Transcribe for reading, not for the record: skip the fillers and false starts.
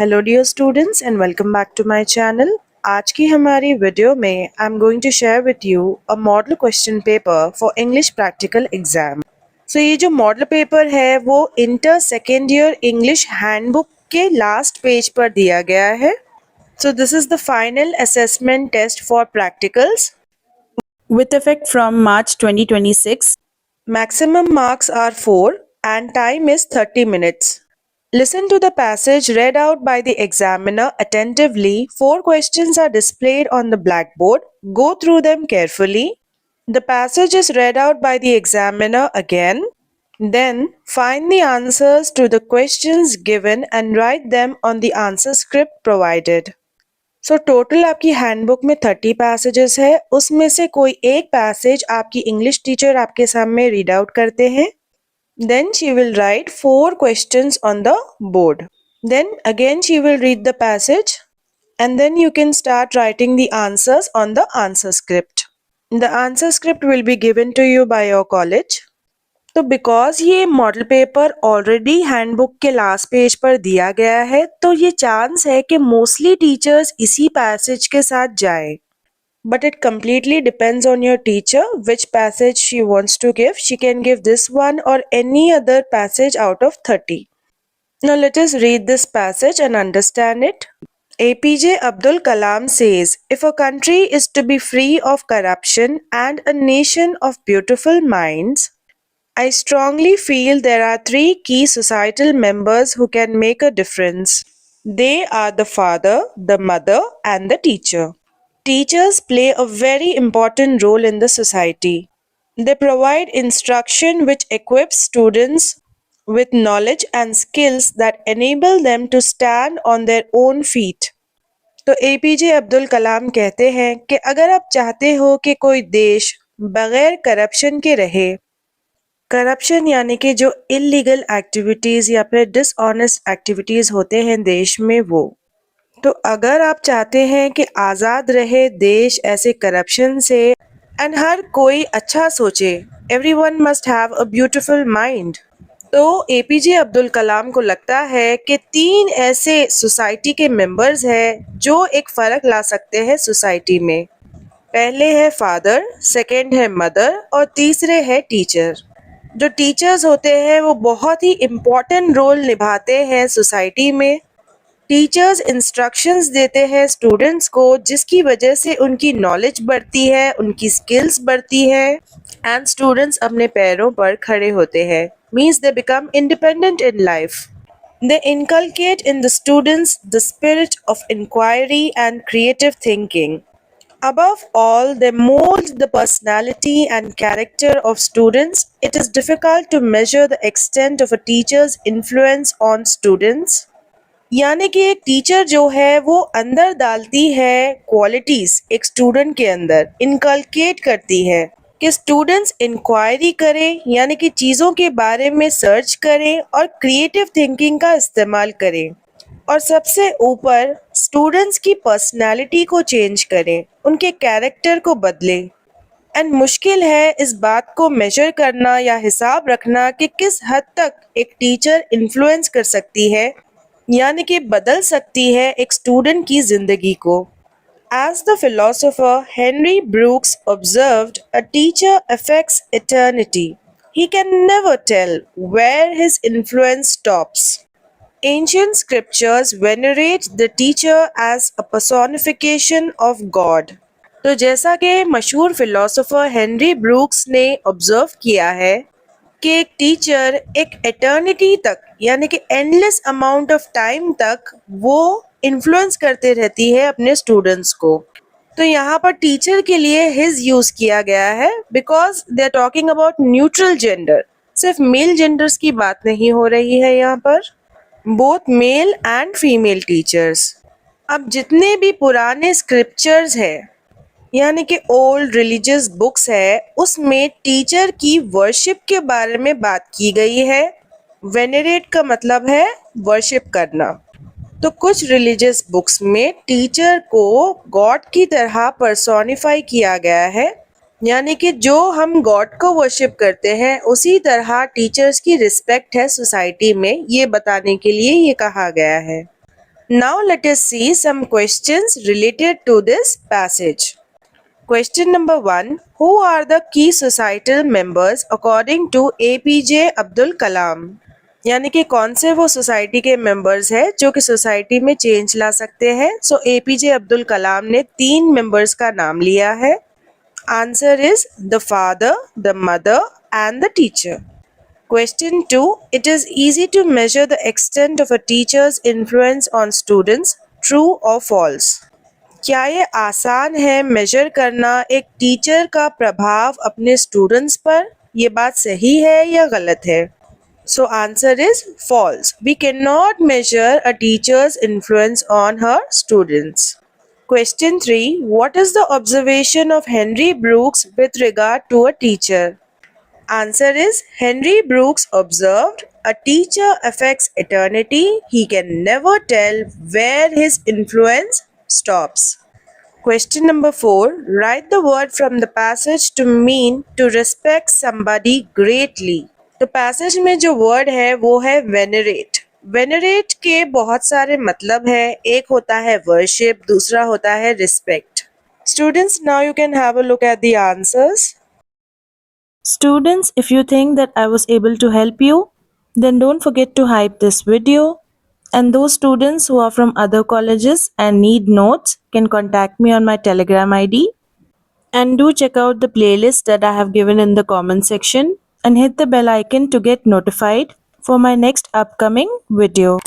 Hello dear students and welcome back to my channel. आज की हमारी वीडियो में I am going to share with you a model question paper for English practical exam. So ये जो model paper है वो inter second year English handbook के लास्ट पेज पर दिया गया है। So this is the final assessment test for practicals with effect from March 2026. Maximum marks are 4 and time is 30 minutes. Listen to the passage read out by the examiner attentively. 4 questions are displayed on the blackboard. Go through them carefully. The passage is read out by the examiner again. Then find the answers to the questions given and write them on the answer script provided. So total आपकी handbook में 30 passages है। उसमें से कोई एक passage आपकी English teacher आपके सामने रीड आउट करते हैं। Then she will write 4 questions on the board. Then again she will read the passage and then you can start writing the answers on the answer script. The answer script will be given to you by your college. तो because ये model paper already handbook के last page पर दिया गया है तो ये chance है कि मोस्टली टीचर्स इसी पैसेज के साथ जाएं। But it completely depends on your teacher which passage she wants to give. She can give this one or any other passage out of 30. Now let us read this passage and understand it. APJ Abdul Kalam says, if a country is to be free of corruption and a nation of beautiful minds, I strongly feel there are 3 key societal members who can make a difference. They are the father, the mother, and the teacher. Teachers play a very important role in the society. They provide instruction which equips students with knowledge and skills that enable them to stand on their own feet. तो APJ Abdul Kalam कहते हैं कि अगर आप चाहते हो कि कोई देश बगैर करप्शन के रहे, करप्शन यानी कि जो इलीगल एक्टिविटीज़ या फिर डिसऑनेस्ट एक्टिविटीज़ होते हैं देश में वो, तो अगर आप चाहते हैं कि आज़ाद रहे देश ऐसे करप्शन से एंड हर कोई अच्छा सोचे, everyone must have a beautiful mind, तो APJ अब्दुल कलाम को लगता है कि 3 ऐसे सोसाइटी के मेंबर्स हैं जो एक फ़र्क ला सकते हैं सोसाइटी में। पहले है फादर, सेकंड है मदर और तीसरे है टीचर। जो टीचर्स होते हैं वो बहुत ही इम्पॉर्टेंट रोल निभाते हैं सोसाइटी में। टीचर्स इंस्ट्रक्शंस देते हैं स्टूडेंट्स को जिसकी वजह से उनकी नॉलेज बढ़ती है, उनकी स्किल्स बढ़ती है एंड स्टूडेंट्स अपने पैरों पर खड़े होते हैं, means they become independent in life. They inculcate in the students the spirit of inquiry and creative thinking. Above all, they mold the personality and character of students. It is difficult to measure the extent of a teacher's influence on students. यानी कि एक teacher जो है वो अंदर डालती है qualities एक स्टूडेंट के अंदर, इनकलकेट करती है कि स्टूडेंट्स इंक्वायरी करें, यानी कि चीज़ों के बारे में सर्च करें और क्रिएटिव थिंकिंग का इस्तेमाल करें, और सबसे ऊपर स्टूडेंट्स की पर्सनालिटी को चेंज करें, उनके कैरेक्टर को बदलें। एंड मुश्किल है इस बात को मेजर करना या हिसाब रखना कि किस हद तक एक टीचर इन्फ्लुएंस कर सकती है, यानी कि बदल सकती है एक स्टूडेंट की ज़िंदगी को। As the philosopher Henry Brooks observed, a teacher affects eternity. He can never tell where his influence stops. Ancient scriptures venerate the teacher as a personification of God. तो जैसा कि मशहूर फिलोसोफर हेनरी ब्रूक्स ने observe किया है कि एक teacher एक एटर्निटी तक, यानी कि एंडलेस अमाउंट ऑफ टाइम तक वो इन्फ्लुएंस करते रहती है अपने स्टूडेंट्स को। तो यहाँ पर टीचर के लिए हिज यूज़ किया गया है because they are talking about neutral gender, सिर्फ मेल जेंडर्स की बात नहीं हो रही है यहाँ पर, both male and female teachers. अब जितने भी पुराने स्क्रिप्चर्स हैं, यानी कि ओल्ड रिलीजियस बुक्स है, उसमें टीचर की वर्शिप के बारे में बात की गई है। वेनरेट का मतलब है वर्शिप करना। तो कुछ रिलीजियस बुक्स में टीचर को गॉड की तरह पर्सोनिफाई किया गया है, यानी कि जो हम गॉड को वर्शिप करते हैं उसी तरह टीचर्स की रिस्पेक्ट है सोसाइटी में, ये बताने के लिए ये कहा गया है। Now let us see some questions related to this passage. Question number 1. Who are the key societal members according to APJ Abdul Kalam? यानी कि कौन से वो सोसाइटी के मेंबर्स हैं जो कि सोसाइटी में चेंज ला सकते हैं. सो एपीजे अब्दुल कलाम ने 3 मेंबर्स का नाम लिया है. Answer is the father, the mother and the teacher. Question 2. It is easy to measure the extent of a teacher's influence on students. True or false? क्या ये आसान है मेजर करना एक टीचर का प्रभाव अपने स्टूडेंट्स पर? ये बात सही है या गलत है? So answer is false. We cannot measure a teacher's influence on her students. Question 3. What is the observation of Henry Brooks with regard to a teacher? Answer is Henry Brooks observed, a teacher affects eternity. He can never tell where his influence stops. Question number 4. Write the word from the passage to mean to respect somebody greatly. तो passage में जो word है वो है venerate. Venerate के बहुत सारे मतलब है. एक होता है वर्शिप, दूसरा होता है respect. Students, now you can have a look at the answers. Students, if you think that I was able to help you, then don't forget to hype this video. And those students who are from other colleges and need notes can contact me on my Telegram ID. And do check out the playlist that I have given in the comment section and hit the bell icon to get notified for my next upcoming video.